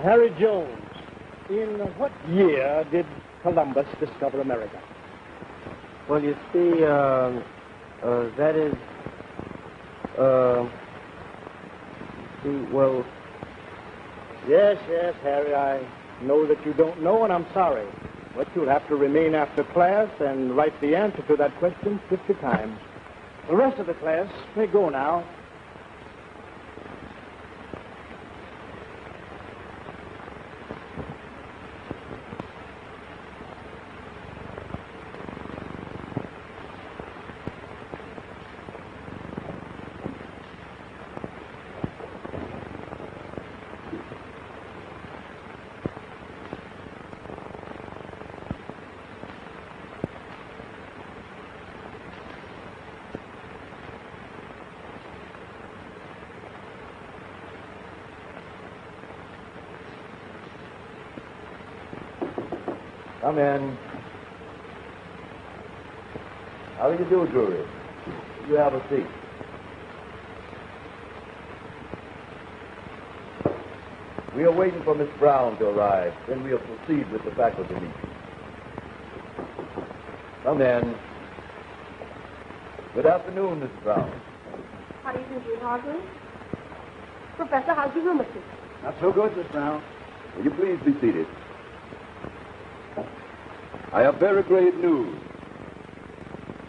Harry Jones, in what year did Columbus discover America? Well, you see, that is, Yes, Harry, I know that you don't know, and I'm sorry. But you'll have to remain after class and write the answer to that question 50 times. The rest of the class may go now. Come in. How do you do, Drury? You have a seat. We are waiting for Miss Brown to arrive. Then we'll proceed with the faculty meeting. Come in. Good afternoon, Miss Brown. How do you do, Dean Hargrave? Professor, how's your rheumatism? Not so good, Miss Brown. Will you please be seated? I have very great news.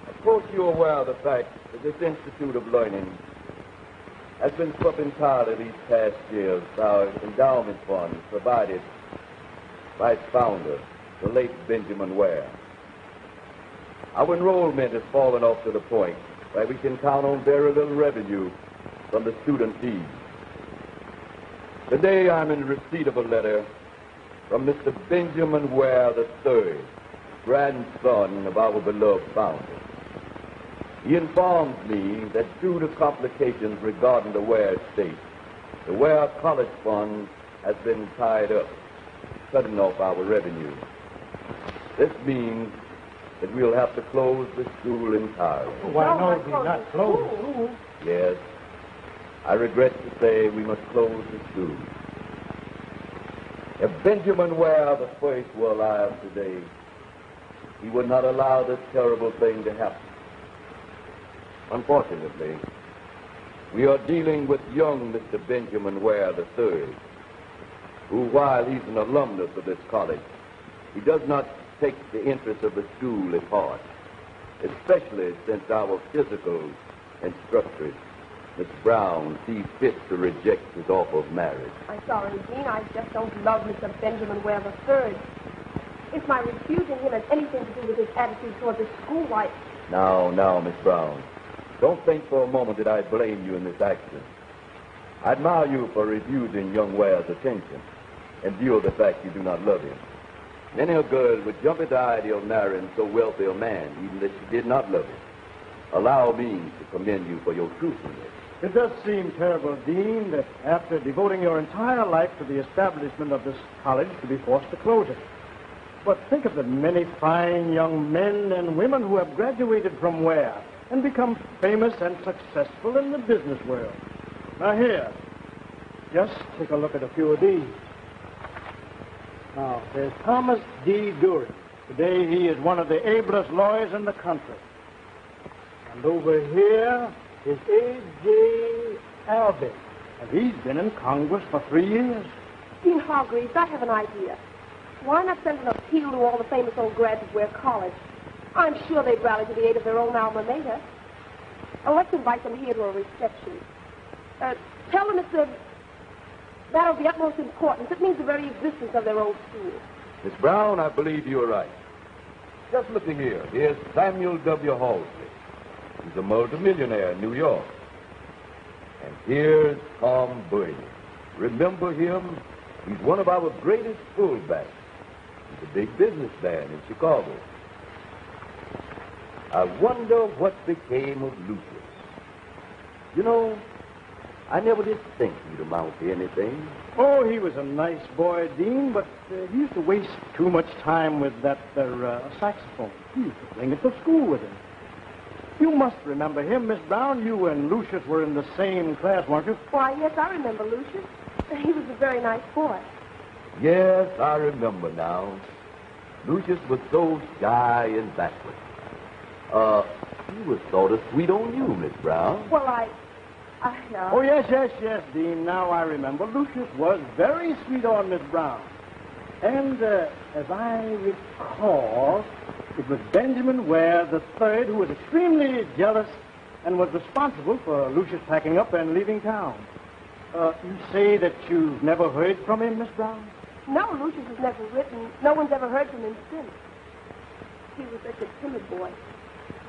Of course, you're aware of the fact that this Institute of Learning has been swept entirely these past years by our endowment fund provided by its founder, the late Benjamin Ware. Our enrollment has fallen off to the point where we can count on very little revenue from the student fees. Today, I'm in receipt of a letter from Mr. Benjamin Ware III, grandson of our beloved founder. He informs me that due to complications regarding the Ware estate, the Ware College Fund has been tied up, cutting off our revenue. This means that we'll have to close the school entirely. Why, no, we not close the school. Yes, I regret to say we must close the school. If Benjamin Ware the first were alive today, he would not allow this terrible thing to happen. Unfortunately, we are dealing with young Mr. Benjamin Ware III, who, while he's an alumnus of this college, he does not take the interests of the school at heart, especially since our physical instructress, Miss Brown, sees fit to reject his offer of marriage. I'm sorry, Dean. I just don't love Mr. Benjamin Ware III. If my refusing him has anything to do with his attitude toward the school, why... Now, Miss Brown, don't think for a moment that I blame you in this action. I admire you for refusing young Ware's attention in view of the fact you do not love him. Many a girl would jump at the idea of marrying so wealthy a man, even if she did not love him. Allow me to commend you for your truthfulness. It does seem terrible, Dean, that after devoting your entire life to the establishment of this college, to be forced to close it. But think of the many fine young men and women who have graduated from Ware and become famous and successful in the business world. Now here, just take a look at a few of these. Now, there's Thomas D. Dury. Today he is one of the ablest lawyers in the country. And over here is A.J. Albee. And he's been in Congress for 3 years. Dean Hargreaves, I have an idea. Why not send an appeal to all the famous old grads of Ware College? I'm sure they'd rally to the aid of their own alma mater. Let's invite them here to a reception. Tell them it's a matter of the utmost importance. It means the very existence of their old school. Miss Brown, I believe you're right. Just look here. Here's Samuel W. Halsey. He's a multimillionaire in New York. And here's Tom Bernier. Remember him? He's one of our greatest fullbacks. He's a big businessman in Chicago. I wonder what became of Lucius. You know, I never did think he'd amount to anything. Oh, he was a nice boy, Dean, but he used to waste too much time with that saxophone. He used to bring it to school with him. You must remember him, Miss Brown. You and Lucius were in the same class, weren't you? Why, yes, I remember Lucius. He was a very nice boy. Yes, I remember now. Lucius was so shy and backward. He was sort of sweet on you, Miss Brown. Well, Oh, yes, Dean. Now I remember. Lucius was very sweet on Miss Brown. And as I recall, it was Benjamin Ware III who was extremely jealous and was responsible for Lucius packing up and leaving town. You say that you've never heard from him, Miss Brown? No, Lucius has never written. No one's ever heard from him since. He was such a timid boy.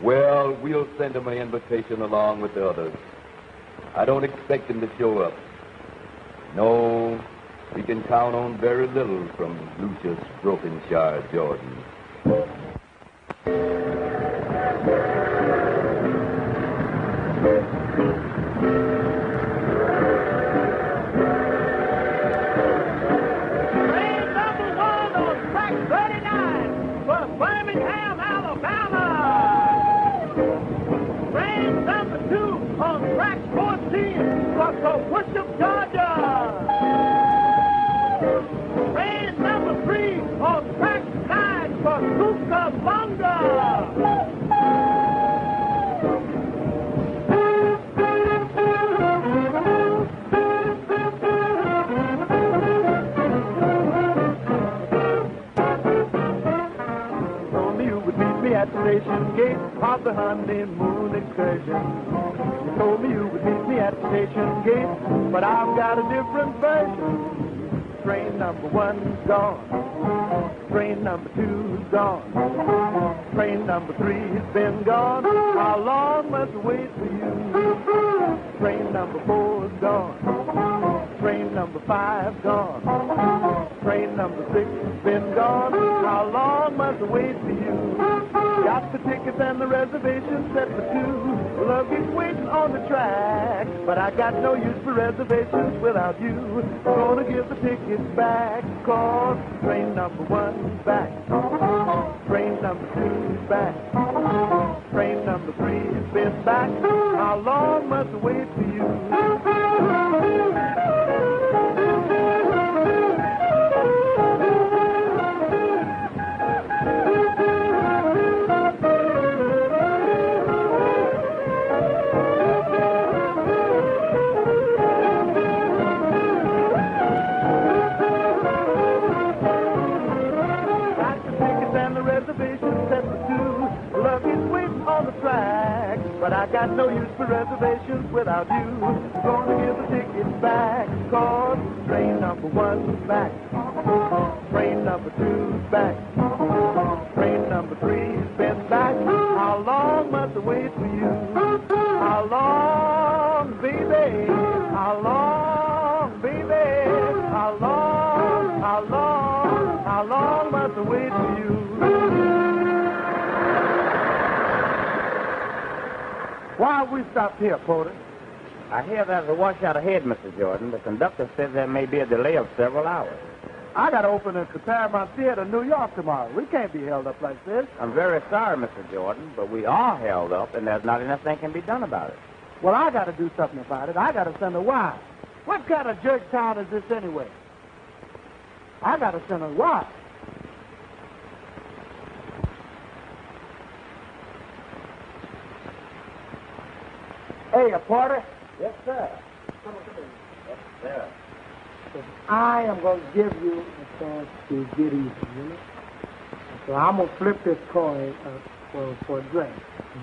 Well, we'll send him an invitation along with the others. I don't expect him to show up. No, we can count on very little from Lucius Brokenshire Jordan. Train number 1 on track 39 for Birmingham, Alabama. Train number 2 on track 14 for Coquitlam, Georgia. Train number 3 on track 9 for Cucamonga. At the station gate of the honeymoon excursion. You told me you would meet me at the station gate, but I've got a different version. Train number 1's gone. Train number 2's gone. Train number 3's been gone. How long must I wait for you? Train number 4's gone. Train number 5's gone. Train number 6's been gone. How long must I wait for you? Got the tickets and the reservations set for 2. Luggage waiting on the track, but I got no use for reservations without you. Gonna give the tickets back, 'cause train number 1's back. Train number 2's back. Train number 3's been back. How long must I wait for you? But I got no use for reservations without you. Gonna give the tickets back, 'cause train number 1's back. Train number 2's back. Train number 3's been back. How long must I wait for you? How long, baby? How long, baby? How long, how long must I wait for you? Why have we stopped here, Porter? I hear there's a washout ahead, Mr. Jordan. The conductor says there may be a delay of several hours. I got to open at the Paramount Theater in New York tomorrow. We can't be held up like this. I'm very sorry, Mr. Jordan, but we are held up, and there's not enough thing can be done about it. Well, I got to do something about it. I got to send a wire. What kind of jerk town is this anyway? I got to send a wire. Hey, Porter. Yes, sir. Yes, sir. I am going to give you a chance to get even, you know? So I'm going to flip this coin for a drink.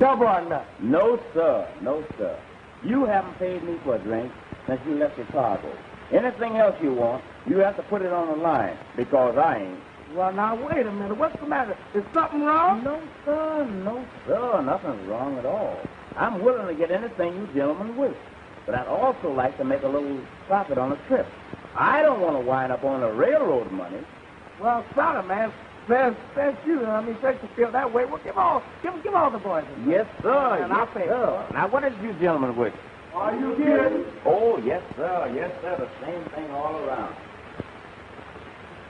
Double or nothing. No, sir. No, sir. You haven't paid me for a drink since you left Chicago. Anything else you want, you have to put it on the line, because I ain't. Well, now, wait a minute. What's the matter? Is something wrong? No, sir. No, sir. Nothing's wrong at all. I'm willing to get anything you gentlemen wish. But I'd also like to make a little profit on the trip. I don't want to wind up on the railroad money. Well, sorry, man. Since you feel that way, well, give all the boys a drink. Yes, sir. And Yes, I'll pay. sir. Now, what is you gentlemen wish? Are you kidding? Oh, yes, sir. Yes, sir. The same thing all around.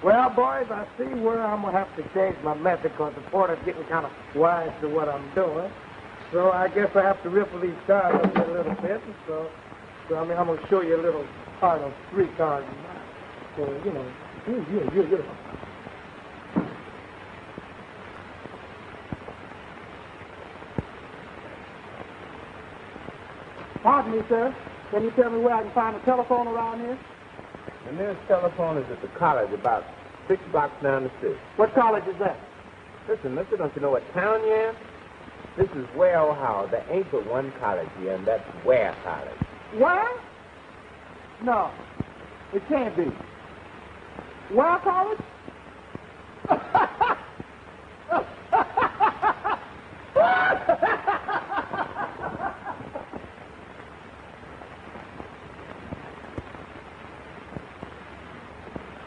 Well, boys, I see where I'm going to have to change my method because the porter's getting kind of wise to what I'm doing. So I guess I have to riffle these cards up here a little bit. And so I'm going to show you a little part of 3 cards. So, you know, you. Pardon me, sir. Can you tell me where I can find a telephone around here? The nearest telephone is at the college about 6 blocks down the street. What college is that? Listen, mister, don't you know what town you're in? This is Ware, Ohio. There ain't but one college here, and that's Ware College. What? No, it can't be. Where college?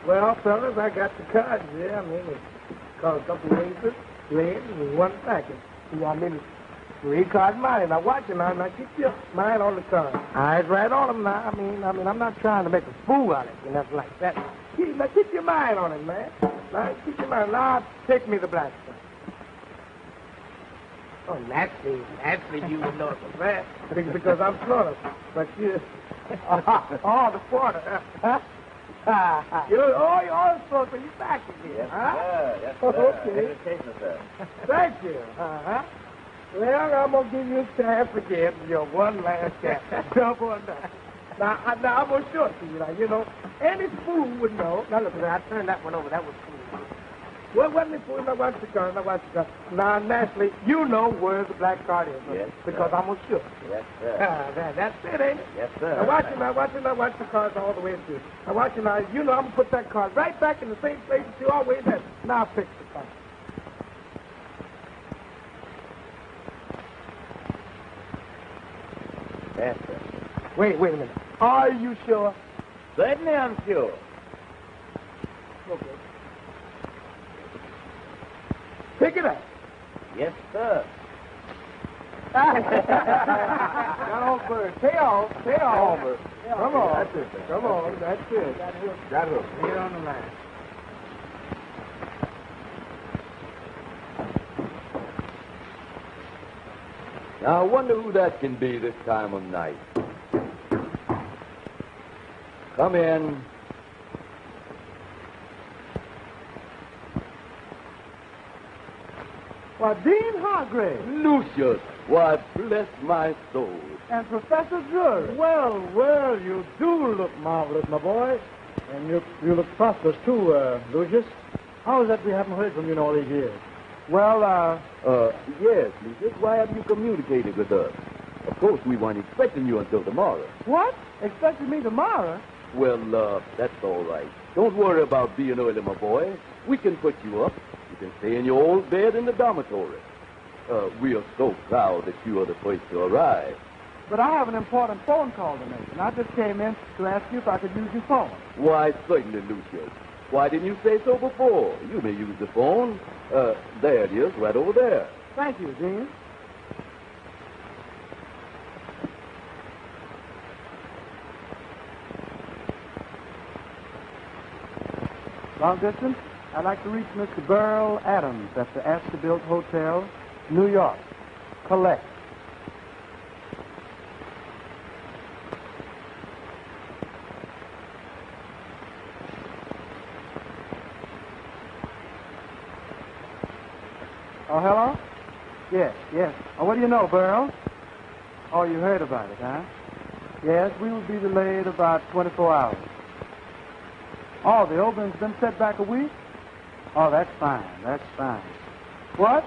Well, fellas, I got the cards there. I mean, it's called a couple aces, legs, and 1 packet. I mean, it's 3 cards money. Now, watch it now. Now, keep your mind on the cards. Eyes right on them now. I mean, I'm not trying to make a fool out of it, nothing like that. Keep your mind on it, man. Now, keep your mind. Now, take me the black stuff. Oh, naturally, you would know it was that. Because I'm Florida. But you... oh, the porter. Huh? You're supposed to be back again, Yes, huh? sir. Yes, sir. Okay. Education, sir. Thank you. Uh-huh. Well, I'm going to give you a chance again, your one last chance. Double or nothing. Now, I'm going to show it to you. Now, you know, any fool would know. Now, look, I turned that one over. That was cool. Well, wasn't it fool? Now, watch the card. Now, naturally, you know where the black card is. Yes, because sir. I'm going to show it. Yes, sir. That's it, ain't it? Yes, sir. Now, watch the cards all the way through. Now, watch it now. You know I'm going to put that card right back in the same place that you always had. Now, pick the card. Yes, sir. Wait a minute. Are you sure? Certainly I'm sure. Okay. Pick it up. Yes, sir. Now, old bird. Pay off. Come on. That's it, sir. Come on. That's it. Got hook. Get on the line. Now, I wonder who that can be this time of night. Come in. Well, Dean Hargrave Lucius, why, bless my soul. and Professor Drury. Well, you do look marvelous, my boy. And you look prosperous, too, Lucius. How is that we haven't heard from you in all these years? Well, Yes, Lucius, why haven't you communicated with us? Of course, we weren't expecting you until tomorrow. what? Expecting me tomorrow? Well, that's all right. Don't worry about being early, my boy. We can put you up. You can stay in your old bed in the dormitory. We are so proud that you are the first to arrive. But I have an important phone call to make, and I just came in to ask you if I could use your phone. Why, certainly, Lucius. Why didn't you say so before? You may use the phone. There it is, right over there. Thank you, Dean. Long distance? I'd like to reach Mr. Burl Adams at the Astor Hotel, New York. Collect. Oh, hello? Yes, yes. Oh, what do you know, Burl? Oh, you heard about it, huh? Yes, we will be delayed about 24 hours. Oh, the opening's been set back a week? Oh, that's fine. That's fine. What?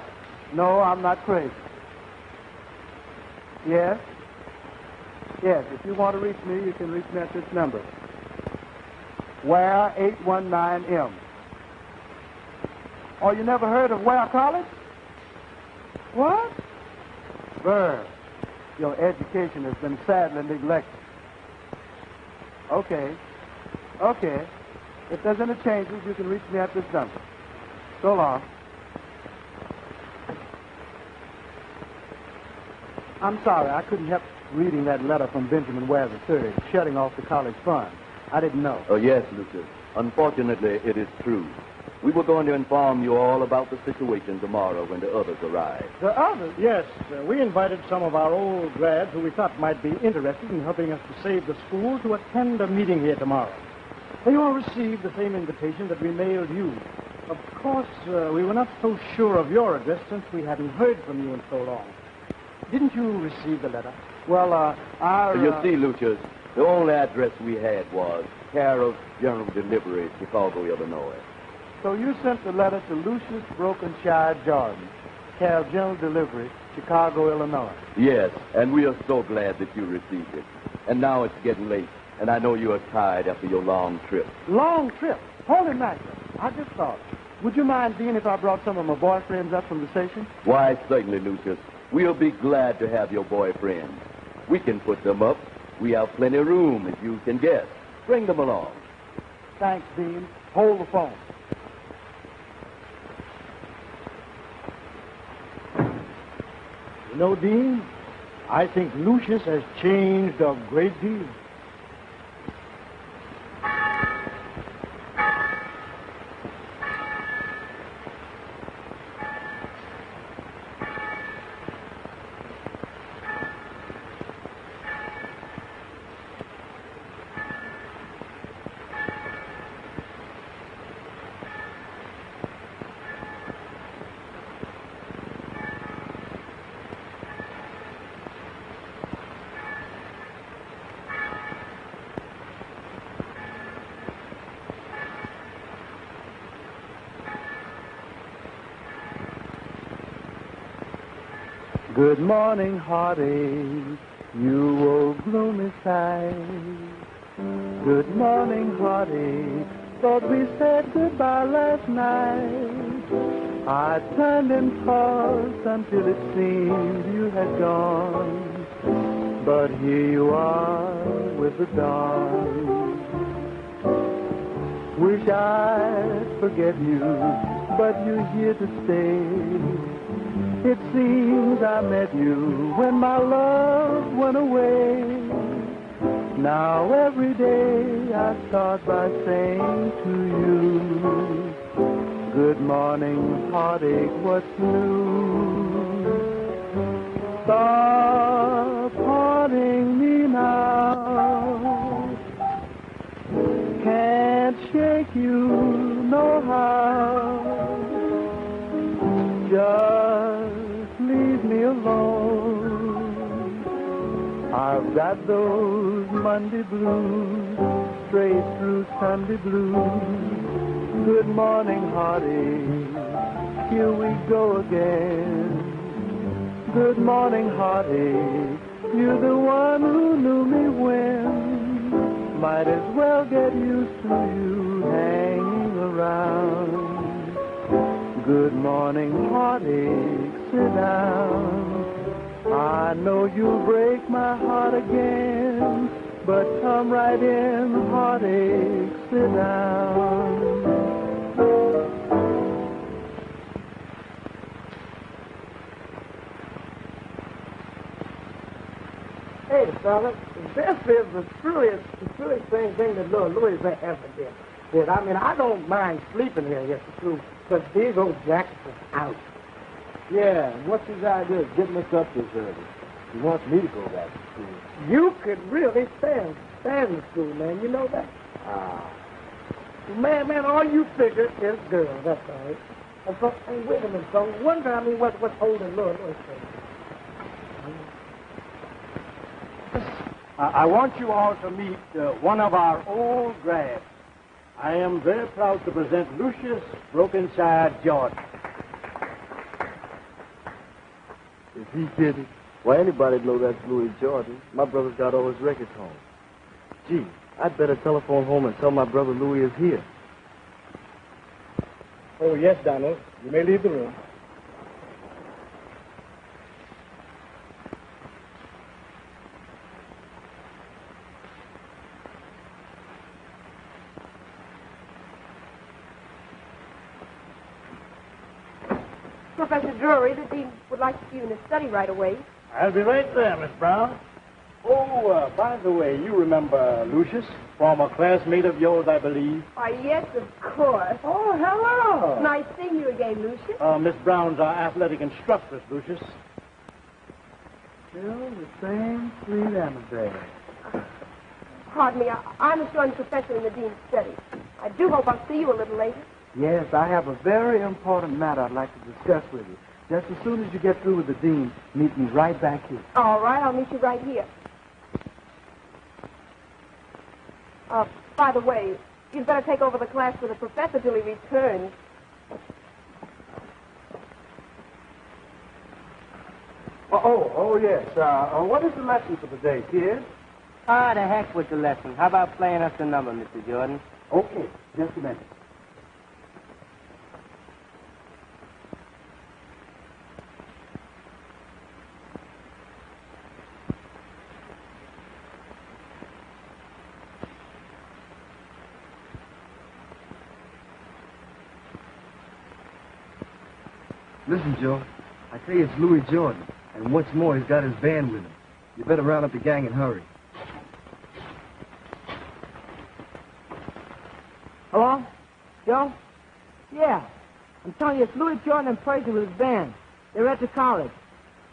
No, I'm not crazy. Yes? Yes, if you want to reach me, you can reach me at this number. Ware 819M. Oh, you never heard of Ware College? What? Burr, your education has been sadly neglected. Okay. Okay. If there's any changes, you can reach me at this number. So long. I'm sorry, I couldn't help reading that letter from Benjamin Ware III, shutting off the college funds. I didn't know. Oh, yes, Lucius. Unfortunately, it is true. We were going to inform you all about the situation tomorrow when the others arrive. The others? Yes. We invited some of our old grads who we thought might be interested in helping us to save the school to attend a meeting here tomorrow. They all received the same invitation that we mailed you. Of course, we were not so sure of your address since we hadn't heard from you in so long. Didn't you receive the letter? Well, You see, Lucius, the only address we had was care of General Delivery, Chicago, Illinois. So you sent the letter to Lucius Brokenshire Jordan, care of General Delivery, Chicago, Illinois. Yes, and we are so glad that you received it. And now it's getting late, and I know you are tired after your long trip. Long trip? Holy mackerel. I just thought. Would you mind, Dean, if I brought some of my boyfriends up from the station? Why, certainly, Lucius. We'll be glad to have your boyfriends. We can put them up. We have plenty of room, as you can guess. Bring them along. Thanks, Dean. Hold the phone. You know, Dean, I think Lucius has changed a great deal. Good morning, heartache, you old gloomy sight. Good morning, heartache, thought we said goodbye last night. I turned and tossed until it seemed you had gone. But here you are with the dawn. Wish I'd forget you, but you're here to stay. It seems I met you when my love went away. Now every day I start by saying to you, good morning, heartache, what's new? Stop haunting me now. Can't shake you no how. Just leave me alone. I've got those Monday blues, straight through Sunday blues. Good morning, heartache, here we go again. Good morning, heartache, you're the one who knew me when. Might as well get used to you hanging around. Good morning, heartache, sit down. I know you'll break my heart again, but come right in, heartache, sit down. Hey, fella, this is the truest thing that Lord Louis ever did. Kid, I mean, I don't mind sleeping here, yes, it's true, because big old Jackson's out. Yeah, and what's his idea of getting us up this early? He wants me to go back to school. You could really stand the school, man. You know that? Man, all you figure is girls, that's all right. And so, hey, wait a minute, so one time, I mean, what's holding Lord? I want you all to meet one of our old grads. I am very proud to present Lucius Brokenshire Jordan. Is he kidding? Why, anybody'd know that's Louis Jordan. My brother's got all his records home. Gee, I'd better telephone home and tell my brother Louis is here. Oh, yes, Donald. You may leave the room. Professor Drury, the dean would like to see you in his study right away. I'll be right there, Miss Brown. Oh, by the way, you remember Lucius, former classmate of yours, I believe. Why, yes, of course. Oh, hello. Nice seeing you again, Lucius. Miss Brown's our athletic instructress, Lucius. Still the same sweet Annabelle. Pardon me, I'm a joint professor in the dean's study. I do hope I'll see you a little later. Yes, I have a very important matter I'd like to discuss with you. Just as soon as you get through with the dean, meet me right back here. All right, I'll meet you right here. By the way, you'd better take over the class for the professor till he returns. Oh, yes. What is the lesson for the day, kid? Ah, the heck with the lesson. How about playing us a number, Mr. Jordan? Okay, just a minute. Listen, Joe, I tell you it's Louis Jordan. And what's more, he's got his band with him. You better round up the gang and hurry. Hello? Joe? Yeah. I'm telling you, it's Louis Jordan and Fraser with his band. They're at the college.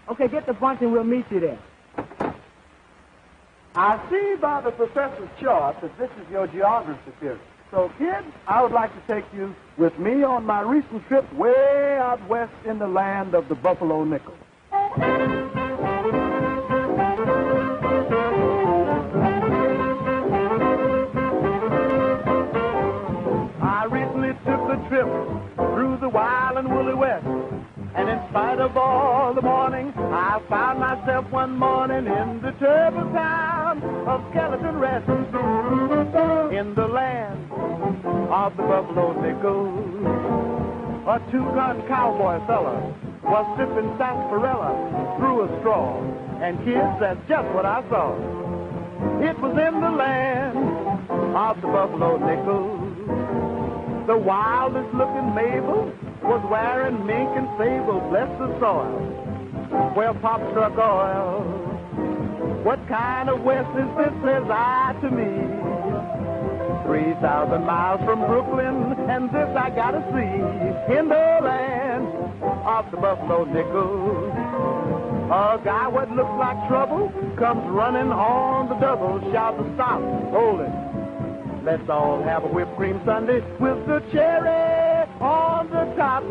Okay, get the bunch and we'll meet you there. I see by the professor's chart that this is your geography period. So, kids, I would like to take you with me on my recent trip way out west in the land of the Buffalo Nickel. I recently took a trip through the wild and woolly West. And in spite of all the morning, I found myself one morning in the terrible town of Skeleton Rest, in the land of the Buffalo Nickel. A two-gun cowboy fella was sipping sarsaparilla through a straw. And kids, that's just what I saw. It was in the land of the Buffalo Nickel. The wildest looking Mabel was wearing mink and sable, bless the soil, where Pop struck oil. What kind of West is this, says I to me? 3,000 miles from Brooklyn, and this I gotta see. In the land of the Buffalo Nickel, a guy what looks like trouble comes running on the double, shouting, stop, hold it. Let's all have a whipped cream sundae with the cherry on the top.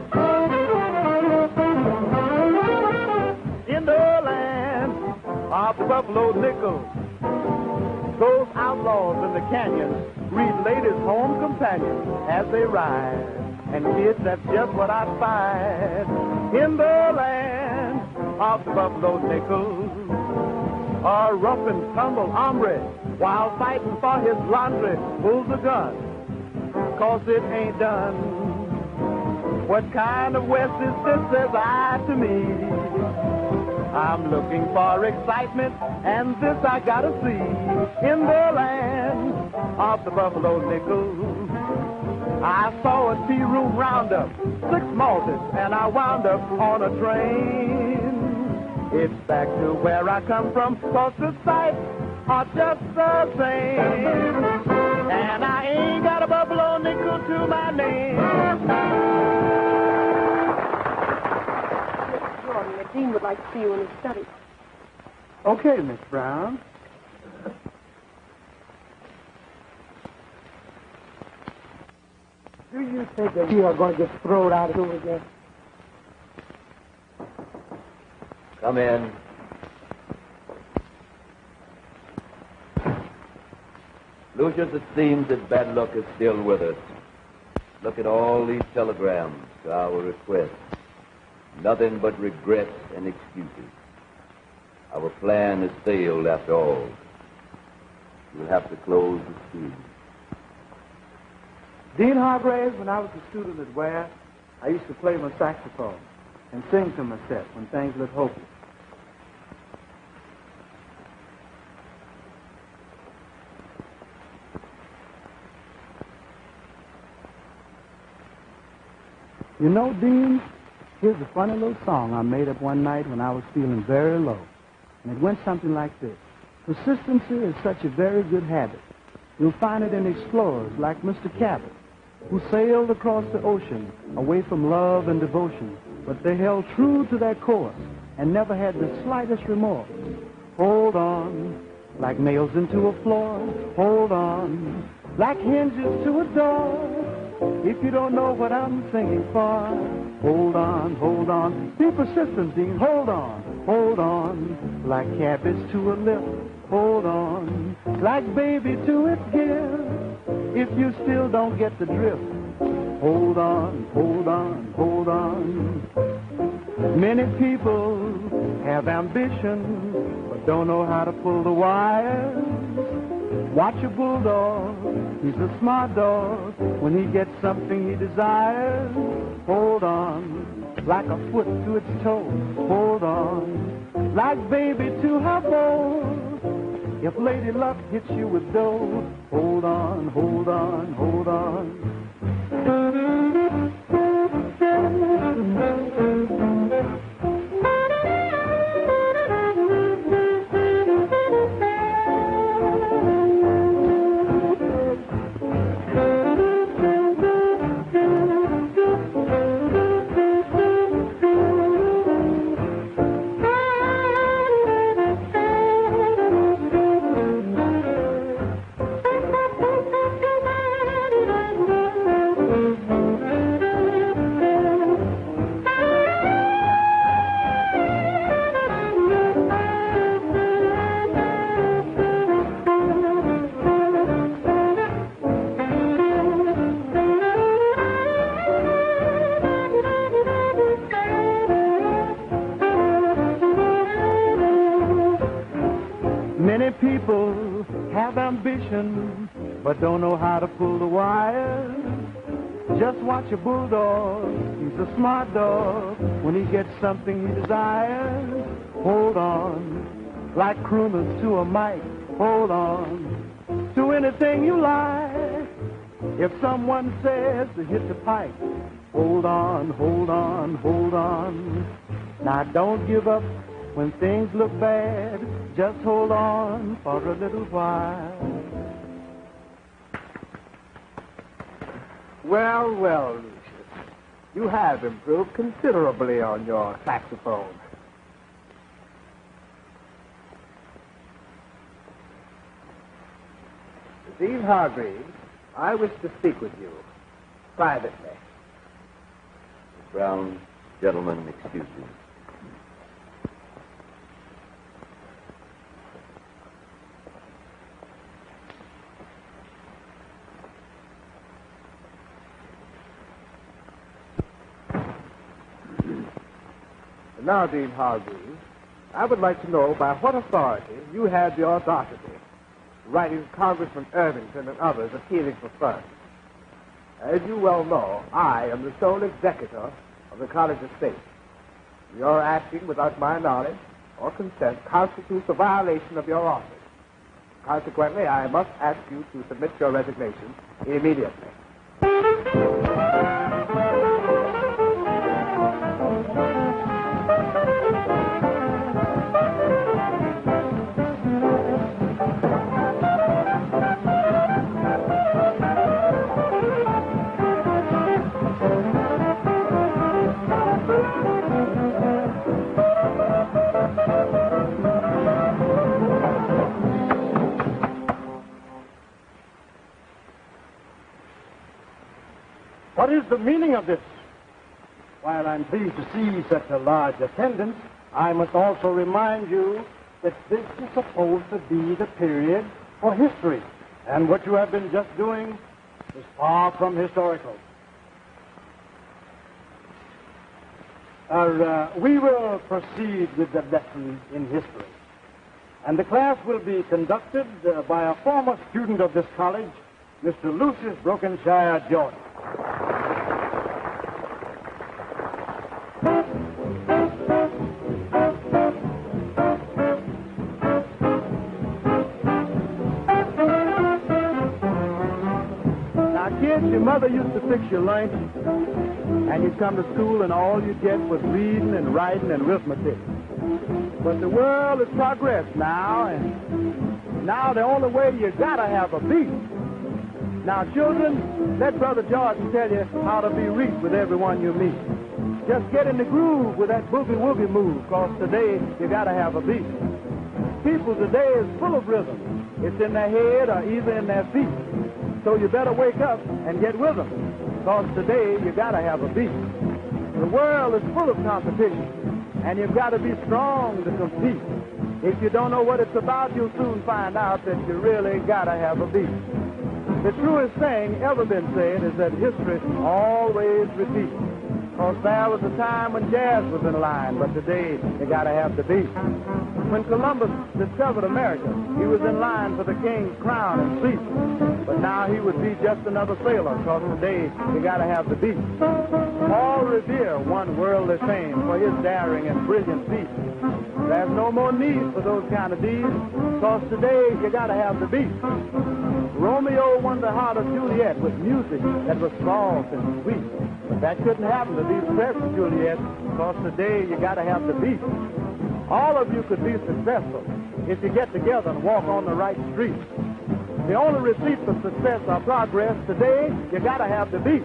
In the land of the Buffalo Nickel, those outlaws in the canyons greet ladies' home companions as they ride. And kids, that's just what I find in the land of the Buffalo Nickel. A rough and tumble hombre, while fighting for his laundry, pulls a gun, 'cause it ain't done. What kind of West is this, says I to me? I'm looking for excitement, and this I gotta see. In the land of the Buffalo Nickel, I saw a tea-room roundup, 6 malted, and I wound up on a train. It's back to where I come from, 'cause the sights are just the same. And I ain't got a buffalo nickel to my name. Mr. Jordan, the dean would like to see you in his study. Okay, Miss Brown. Do you think that we are going to get thrown out of here again? Come in. Lucius, it seems that bad luck is still with us. Look at all these telegrams to our request. Nothing but regrets and excuses. Our plan has failed after all. We'll have to close the school. Dean Hargraves, when I was a student at Ware, I used to play my saxophone and sing to myself when things looked hopeless. You know, Dean, here's a funny little song I made up one night when I was feeling very low. And it went something like this. Persistency is such a very good habit. You'll find it in explorers like Mr. Cabot, who sailed across the ocean away from love and devotion, but they held true to their course and never had the slightest remorse. Hold on, like nails into a floor. Hold on, like hinges to a door. If you don't know what I'm singing for, hold on, be persistent, Dean, hold on, like cabbage to a lip, hold on, like baby to its gift, if you still don't get the drift, hold on. Many people have ambition, but don't know how to pull the wire. Watch a bulldog, he's a smart dog. When he gets something he desires, hold on, like a foot to its toe. Hold on, like baby to her bow. If Lady Luck hits you with dough, hold on. Many people have ambition, but don't know how to pull the wire. Just watch a bulldog, he's a smart dog. When he gets something he desires, hold on, like crooners to a mic. Hold on, to anything you like. If someone says to hit the pipe, hold on. Now don't give up when things look bad. Just hold on for a little while. Well, Lucius, you have improved considerably on your saxophone. Dean Hargreaves, I wish to speak with you privately. Miss Brown, gentlemen, excuse me. Now, Dean Hargreaves, I would like to know by what authority you had the audacity writing to Congressman Irvington and others appealing for funds. As you well know, I am the sole executor of the College estate. Your acting without my knowledge or consent constitutes a violation of your office. Consequently, I must ask you to submit your resignation immediately. the meaning of this? While I'm pleased to see such a large attendance, I must also remind you that this is supposed to be the period for history. And what you have been just doing is far from historical. We will proceed with the lesson in history. And the class will be conducted by a former student of this college, Mr. Lucius Brokenshire Jordan. Now, kids, your mother used to fix your lunch, and you'd come to school and all you'd get was reading and writing and arithmetic. But the world has progressed now, and now the only way you gotta have a beat. Now, children, let Brother Jordan tell you how to be reached with everyone you meet. Just get in the groove with that boogie-woogie move, cause today you gotta have a beat. People today is full of rhythm. It's in their head or either in their feet. So you better wake up and get with them, cause today you gotta have a beat. The world is full of competition, and you've got to be strong to compete. If you don't know what it's about, you'll soon find out that you really gotta have a beat. The truest thing ever been said is that history always repeats. Cause there was a time when jazz was in line, but today you gotta have the beat. When Columbus discovered America, he was in line for the king's crown and seat. But now he would be just another sailor, cause today you gotta have the beat. Paul Revere won worldly fame for his daring and brilliant feats. There's no more need for those kind of deeds, cause today you gotta have the beat. Romeo won the heart of Juliet with music that was soft and sweet. But that couldn't happen to these present Juliet, cause today you gotta have the beat. All of you could be successful if you get together and walk on the right street. The only receipt for success or progress today, you gotta have the beat.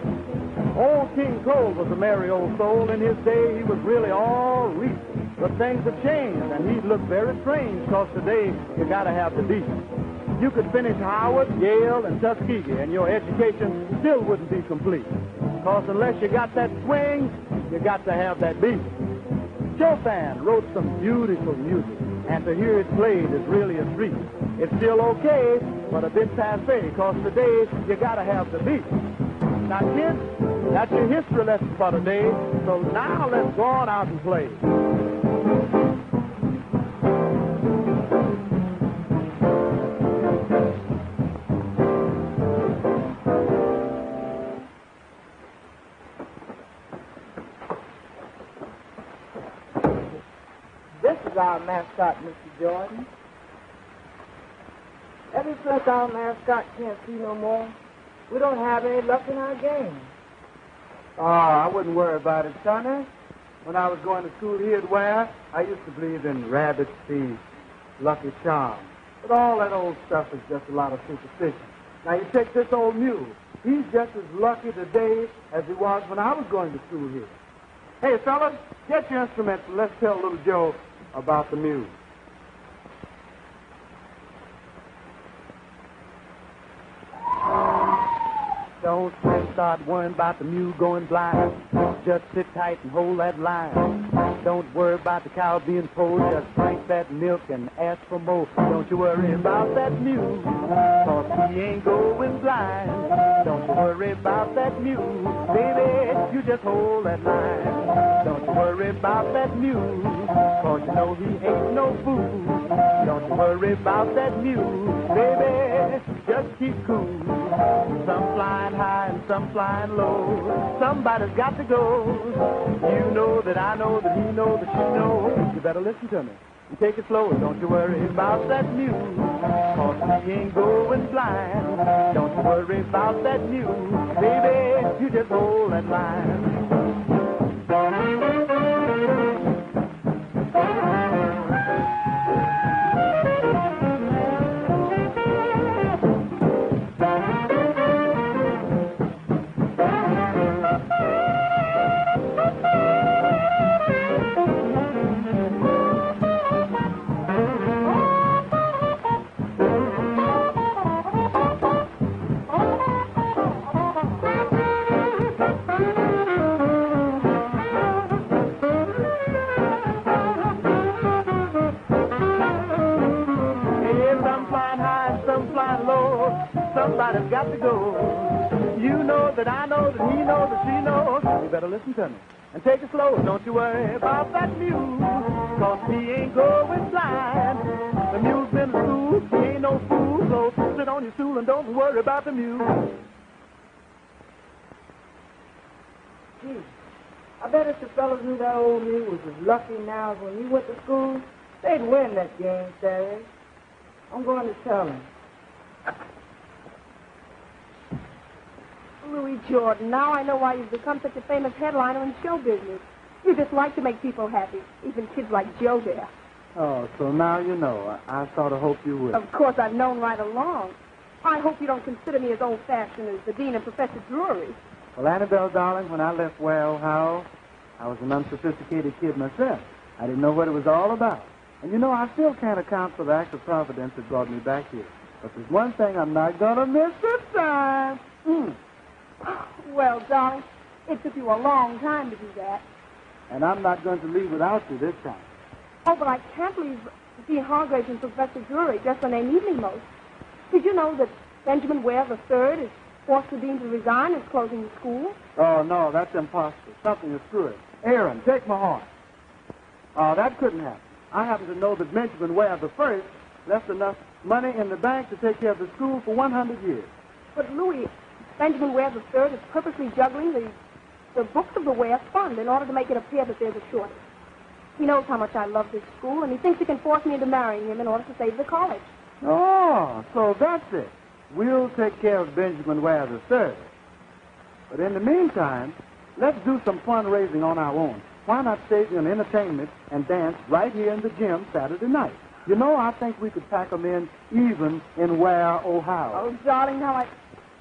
Old King Cole was a merry old soul. In his day, he was really all reach. But things have changed, and he'd look very strange, cause today you gotta have the beat. You could finish Howard, Yale, and Tuskegee, and your education still wouldn't be complete. Cause unless you got that swing, you got to have that beat. Chopin wrote some beautiful music, and to hear it played is really a treat. It's still okay, but a bit passé, cause today you gotta have the beat. Now, kids, that's your history lesson for today, so now let's go on out and play. Our mascot, Mr. Jordan. Ever since our mascot can't see no more, we don't have any luck in our game. Oh, I wouldn't worry about it, Sonny. When I was going to school here at Ware, I used to believe in rabbits, thieves, lucky charms. But all that old stuff is just a lot of superstition. Now, you take this old mule. He's just as lucky today as he was when I was going to school here. Hey, fellas, get your instruments and let's tell little Joe about the mule. Don't start worrying about the mule going blind. Just sit tight and hold that line. Don't worry about the cow being pulled. Just drink that milk and ask for more. Don't you worry about that mule, cause he ain't going blind. Don't you worry about that mule, baby, you just hold that line. Don't you worry about that mule, cause you know he ain't no fool. Don't you worry about that mule, baby, just keep cool. Some flying high and some flying low. Somebody's got to go. You know that I know that he knows that you know. You better listen to me and take it slow. Don't you worry about that mule, cause he ain't going blind. Don't you worry about that mule, baby, you just hold that line. somebody's got to go. You know that I know that he knows that she knows. You better listen to me and take it slow. Don't you worry about that mule, 'cause he ain't going blind. The mule's been to school, he ain't no fool, so sit on your stool and don't worry about the mule. Gee, I bet if the fellows knew that old mule was as lucky now as when he went to school, they'd win that game Saturday. I'm going to tell him. Louis Jordan, now I know why you've become such a famous headliner in show business. You just like to make people happy, even kids like Joe there. Oh, so now you know. I sort of hope you will. Of course, I've known right along. I hope you don't consider me as old-fashioned as the Dean and Professor Drury. Well, Annabelle, darling, when I left Ware, Ohio, I was an unsophisticated kid myself. I didn't know what it was all about. And you know, I still can't account for the act of providence that brought me back here. But there's one thing I'm not going to miss this time. Well, darling, it took you a long time to do that. And I'm not going to leave without you this time. Oh, but I can't leave Dean Hargraves and Professor Drury just when they need me most. Did you know that Benjamin Ware III is forced the dean to resign and is closing the school? Oh, no, that's impossible. Something is screwy. Aaron, take my horn. Oh, that couldn't happen. I happen to know that Benjamin Ware I left enough money in the bank to take care of the school for 100 years. But, Louis, Benjamin Ware III is purposely juggling the books of the Ware Fund in order to make it appear that there's a shortage. He knows how much I love this school, and he thinks he can force me into marrying him in order to save the college. Oh, so that's it. We'll take care of Benjamin Ware III. But in the meantime, let's do some fundraising on our own. Why not stage an entertainment and dance right here in the gym Saturday night? You know, I think we could pack them in even in Ware, Ohio. Oh, darling, now I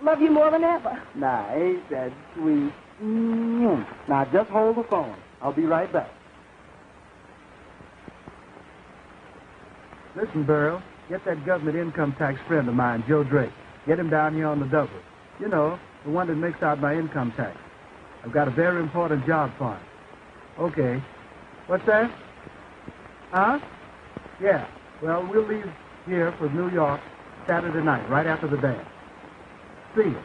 love you more than ever. Now, ain't that sweet? Now, just hold the phone. I'll be right back. Listen, Burl, get that government income tax friend of mine, Joe Drake. Get him down here on the double. You know, the one that makes out my income tax. I've got a very important job for him. Okay. What's that? Huh? Yeah. Well, we'll leave here for New York Saturday night, right after the dance. See you.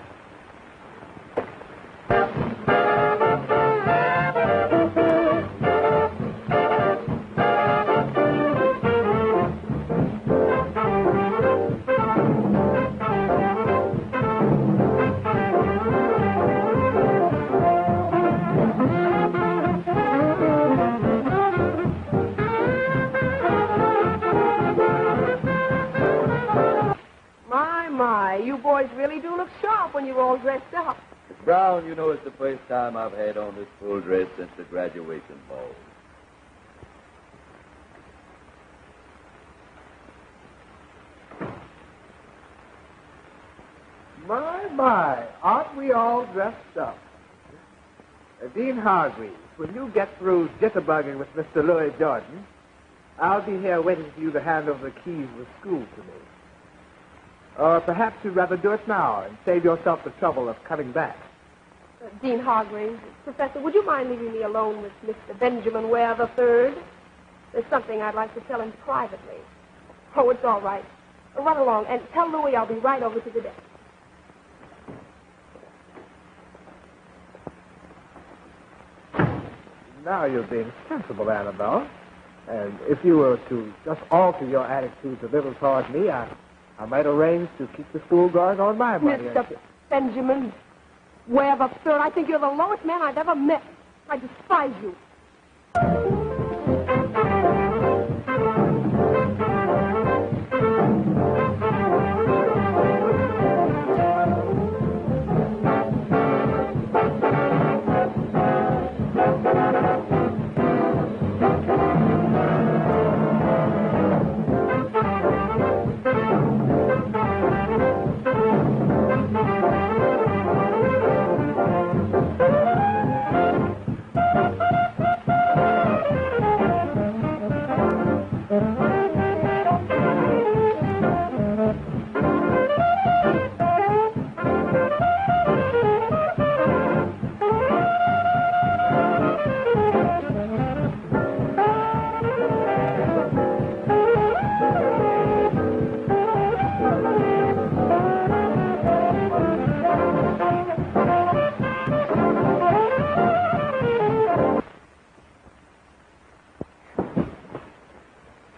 You boys really do look sharp when you're all dressed up. Miss Brown, you know it's the first time I've had on this full dress since the graduation ball. My, aren't we all dressed up? Dean Hargreaves, when you get through jitterbugging with Mr. Louis Jordan, I'll be here waiting for you to hand over the keys of the school to me. Or perhaps you'd rather do it now and save yourself the trouble of coming back. Dean Hargraves, Professor, would you mind leaving me alone with Mr. Benjamin Ware III? There's something I'd like to tell him privately. Oh, it's all right. Run along and tell Louis I'll be right over to the desk. Now you're being sensible, Annabelle. And if you were to just alter your attitudes a little toward me, I might arrange to keep the school going on my money. Mr. Benjamin Ware III, I think you're the lowest man I've ever met. I despise you.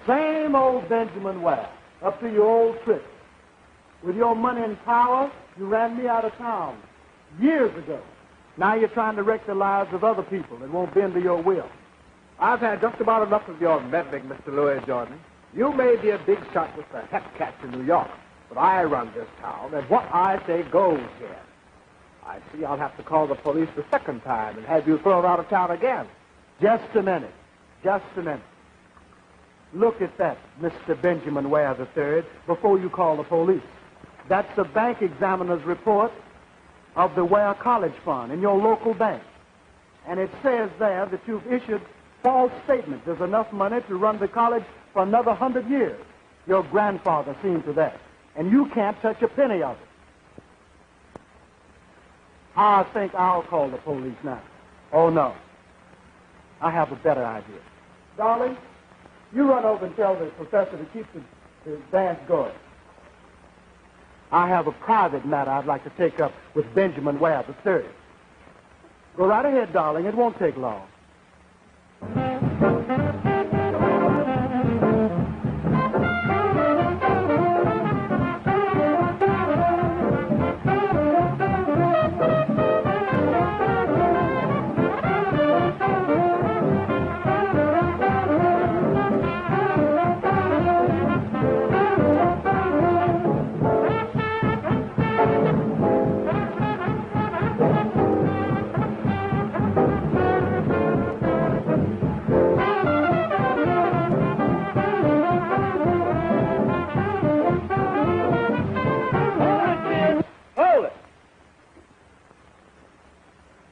Same old Benjamin Ware, up to your old tricks. With your money and power, you ran me out of town years ago. Now you're trying to wreck the lives of other people that won't bend to your will. I've had just about enough of your meddling, Mr. Louis Jordan. You may be a big shot with the het cats in New York, but I run this town, and what I say goes here. I see I'll have to call the police the second time and have you thrown out of town again. Just a minute. Just a minute. Look at that, Mr. Benjamin Ware III, before you call the police. That's the bank examiner's report of the Ware College Fund in your local bank. And it says there that you've issued false statements. There's enough money to run the college for another 100 years. Your grandfather seen to that. And you can't touch a penny of it. I think I'll call the police now. Oh, no. I have a better idea. Darling, you run over and tell the professor to keep the dance going. I have a private matter I'd like to take up with Benjamin Ware III. Go right ahead, darling. It won't take long.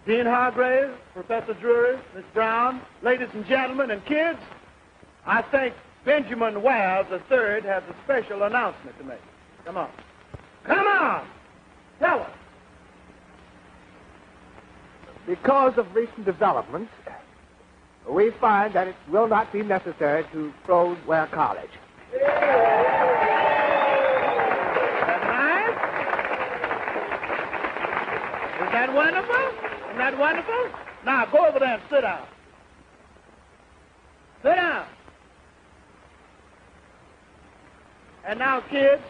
Dean Hargrave, Professor Drury, Miss Brown, ladies and gentlemen and kids, I think Benjamin Ware III has a special announcement to make. Come on. Come on! Tell us. Because of recent developments, we find that it will not be necessary to close Ware College. Is that nice? Is that wonderful? Isn't that wonderful? Now, go over there and sit down. Sit down. And now, kids,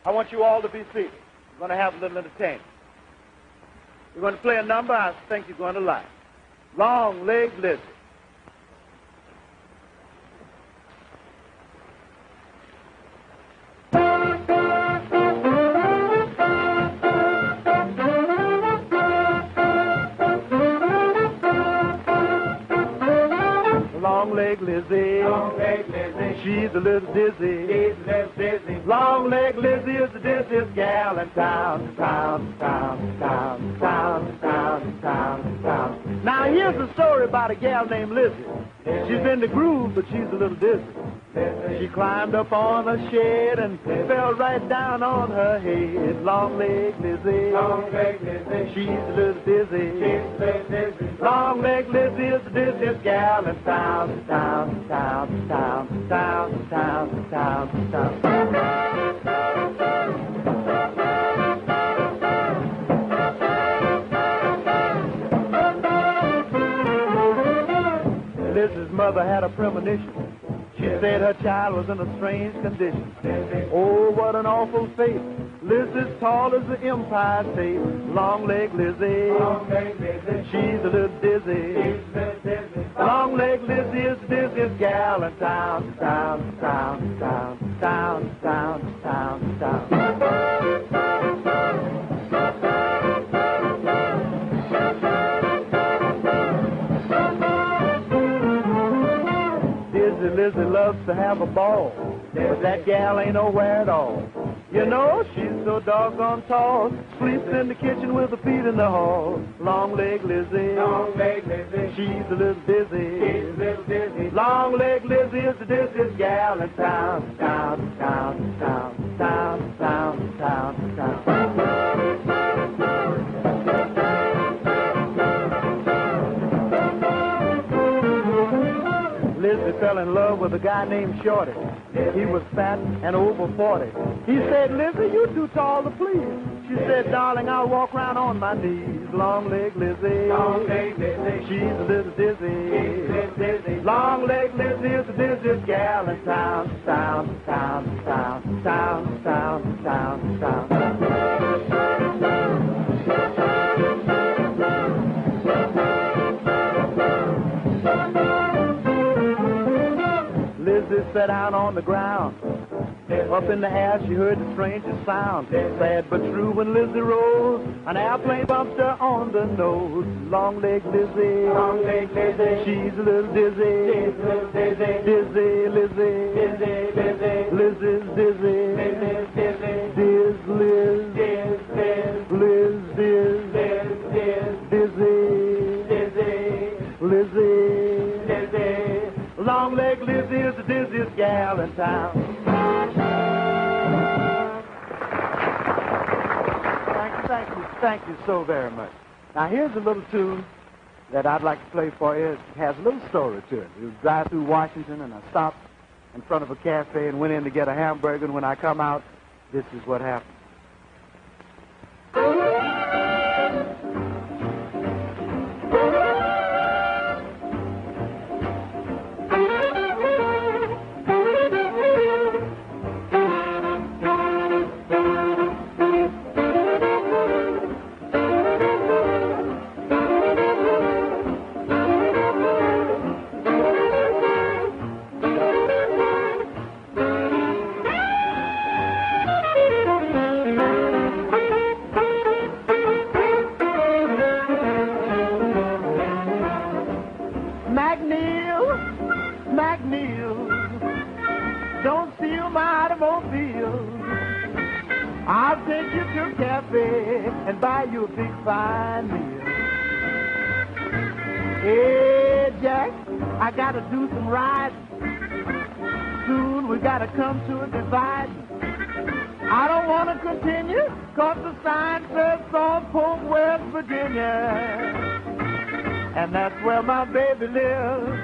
I want you all to be seated. We're going to have a little entertainment. We're going to play a number I think you're going to like. Long Leg Lizzie. Long-leg Lizzie, long-leg Lizzie, she's a little dizzy, she's a little dizzy. Long-leg Lizzie is the dizziest gal in town, town, town, town, town, town, town, town. Now here's a story about a gal named Lizzie. She's in the groove, but she's a little dizzy. She climbed up on a shed and fell right down on her head. Long-leg Lizzie, long-leg Lizzie, she's a little dizzy, she's a little dizzy. Long-leg Lizzie is the dizziest gal in town, town, town, town, town, town, town, town. Lizzie's mother had a premonition. She said her child was in a strange condition. Oh, what an awful fate. Lizzie's tall as the Empire State. Long-leg Lizzie, long-leg Lizzie, she's a little dizzy. She's a little dizzy. Long-leg Lizzie is the dizziest gal in town, town, town, town, town, town, town, town. Lizzie loves to have a ball, but that gal ain't nowhere at all. You know, she's so doggone tall, sleeps in the kitchen with her feet in the hall. Long-leg Lizzie, long-leg Lizzie, she's a little dizzy, she's a little dizzy. Long-leg Lizzie is the dizziest gal in town, town, town, town, town, town, town, town. Lizzie fell in love with a guy named Shorty. He was fat and over 40. He said, Lizzie, you're too tall to please. She said, darling, I'll walk around on my knees. Long leg Lizzie. Long leg Lizzie. She's a little dizzy. Long leg Lizzie is the dizziest gal in town. Lizzie sat down on the ground. Up in the air, she heard the strangest sound. Sad but true, when Lizzie rose, an airplane bumped her on the nose. Long leg Lizzie, she's a little dizzy. Dizzy Lizzie, Lizzie's dizzy. Diz Liz, Liz diz, dizzy, Lizzie. Long leg Lizzie is the dizziest gal in town. Thank you so very much. Now, here's a little tune that I'd like to play for you. It has a little story to it. We drive through Washington, and I stopped in front of a cafe and went in to get a hamburger, and when I come out, this is what happened. McNeil, don't steal my automobile. I'll take you to a cafe and buy you a big fine meal. Hey, Jack, I gotta do some riding. Soon we gotta come to a divide. I don't wanna continue, 'cause the sign says Salt Fork, West Virginia. And that's where my baby lives.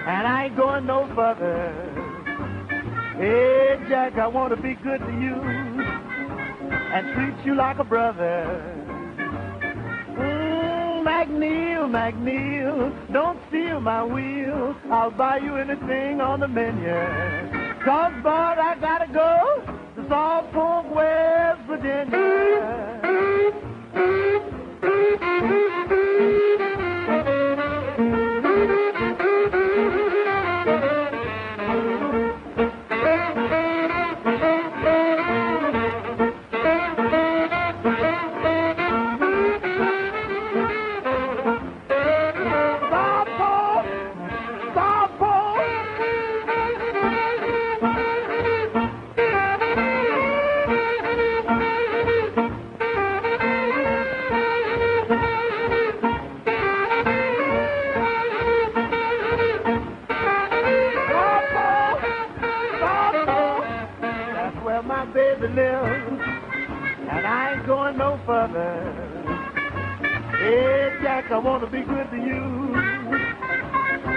And I ain't going no further. Hey, Jack, I want to be good to you and treat you like a brother. McNeil, don't steal my wheel. I'll buy you anything on the menu. 'Cause, boy, I gotta go to Salt Fork, West Virginia. And I ain't going no further. Hey, Jack, I want to be good to you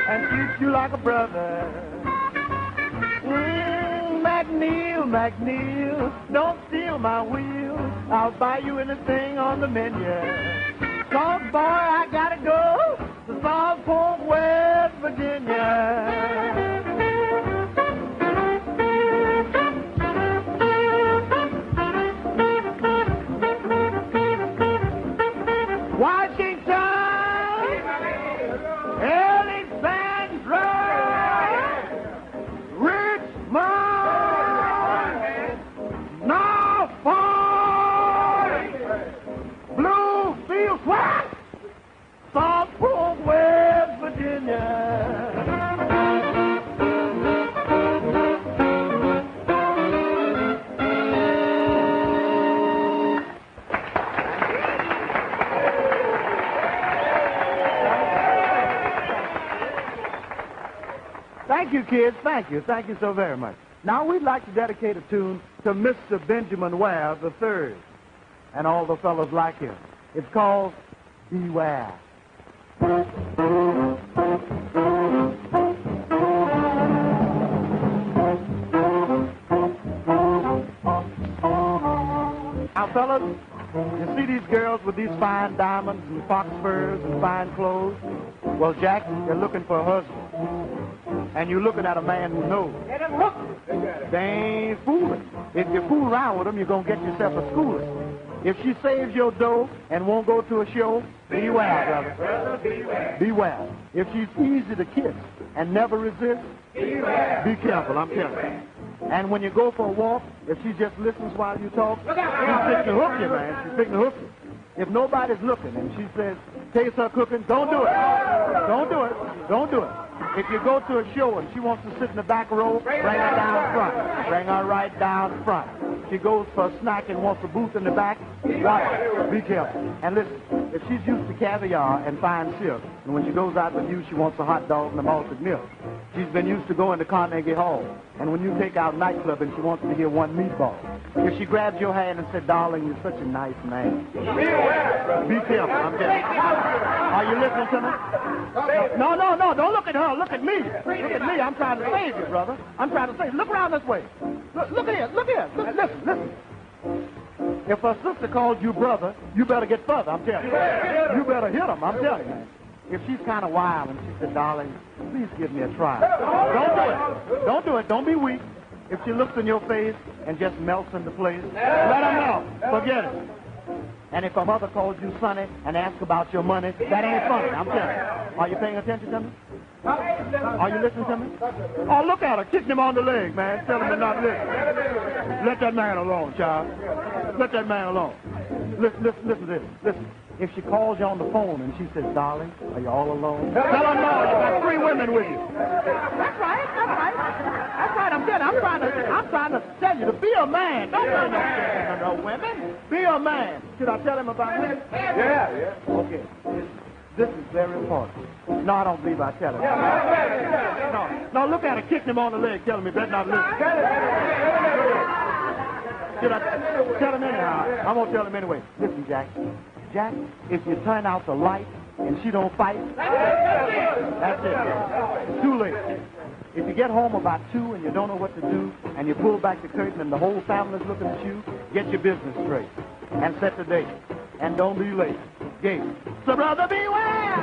and treat you like a brother. McNeil, don't steal my wheel. I'll buy you anything on the menu. 'Cause, boy, I gotta go to Salt Fork, West Virginia. Salt Fork, West Virginia. Thank you, kids. Thank you. Thank you so very much. Now, we'd like to dedicate a tune to Mr. Benjamin Ware III and all the fellows like him. It's called Beware. Now, fellas, you see these girls with these fine diamonds and fox furs and fine clothes? Well, Jack, they're looking for a husband. And you're looking at a man who knows. They ain't fooling. If you fool around with them, you're going to get yourself a schooling. If she saves your dough and won't go to a show, beware, brother. Beware. If she's easy to kiss and never resists, be careful, I'm telling you. And when you go for a walk, if she just listens while you talk, she's fixing to hook you, man. She's fixing to hook you. If nobody's looking and she says, taste her cooking, don't do it. Don't do it. Don't do it. If you go to a show and she wants to sit in the back row, bring her down front. Bring her right down front. She goes for a snack and wants a booth in the back, watch her. Be careful. And listen, if she's used to caviar and fine silk, and when she goes out with you, she wants a hot dog and a malted milk. She's been used to going to Carnegie Hall. And when you take out nightclub and she wants to hear one meatball. If she grabs your hand and said, darling, you're such a nice man. Be careful, I'm telling you. Are you listening to me? No, don't look at her. Look at me. Look at me. I'm trying to save you, brother. I'm trying to save you. Look around this way. Look here. Listen. If her sister calls you brother, you better get further, I'm telling you. You better hit him, I'm telling you, man. If she's kind of wild and she said, darling, please give me a try. Don't do it. Don't do it. Don't be weak. If she looks in your face and just melts into place, let her know. Forget it. And if her mother calls you Sonny and asks about your money, that ain't funny, I'm telling you. Are you paying attention to me? Are you listening to me? Oh, look at her, kicking him on the leg, man. Tell him to not listen. Let that man alone, child. Let that man alone. Listen to this. Listen. If she calls you on the phone and she says, darling, are you all alone? Tell her no, you got 3 women with you. That's right. I'm trying to tell you to be a man. Don't be no women. Be a man. Should I tell him about women? Yeah. Okay. This is very important. No, I don't believe I tell him. No, look at her, kicking him on the leg, telling me better not listen. Should I tell him anyhow? I'm going to tell him anyway. Listen, Jack, if you turn out the light and she don't fight, that's it. It's too late. If you get home about 2 and you don't know what to do, and you pull back the curtain and the whole family's looking at you, get your business straight and set the date. And don't be late. Gate. So, brother, beware!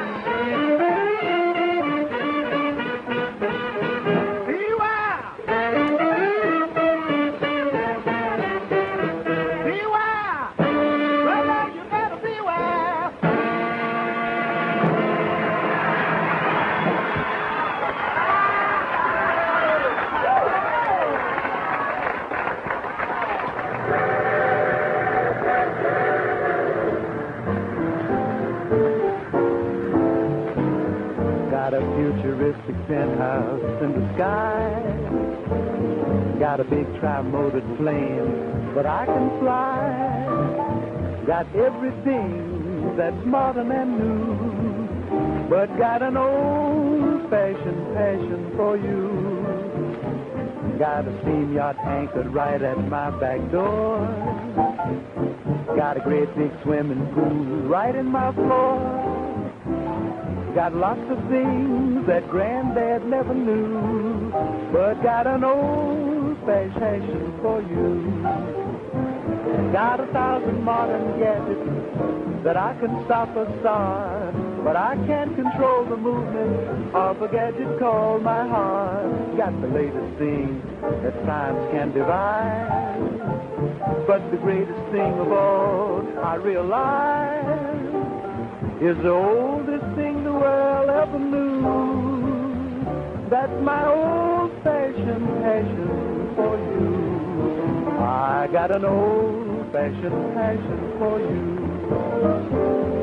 Futuristic penthouse in the sky. Got a big tri-motored plane, but I can fly. Got everything that's modern and new, but got an old-fashioned passion for you. Got a steam yacht anchored right at my back door. Got a great big swimming pool right in my floor. Got lots of things that Granddad never knew, but got an old-fashioned passion for you. Got 1,000 modern gadgets that I can stop or start, but I can't control the movement of a gadget called my heart. Got the latest thing that science can devise, but the greatest thing of all I realize is the oldest thing the world ever knew. That's my old-fashioned passion for you. I got an old-fashioned passion for you.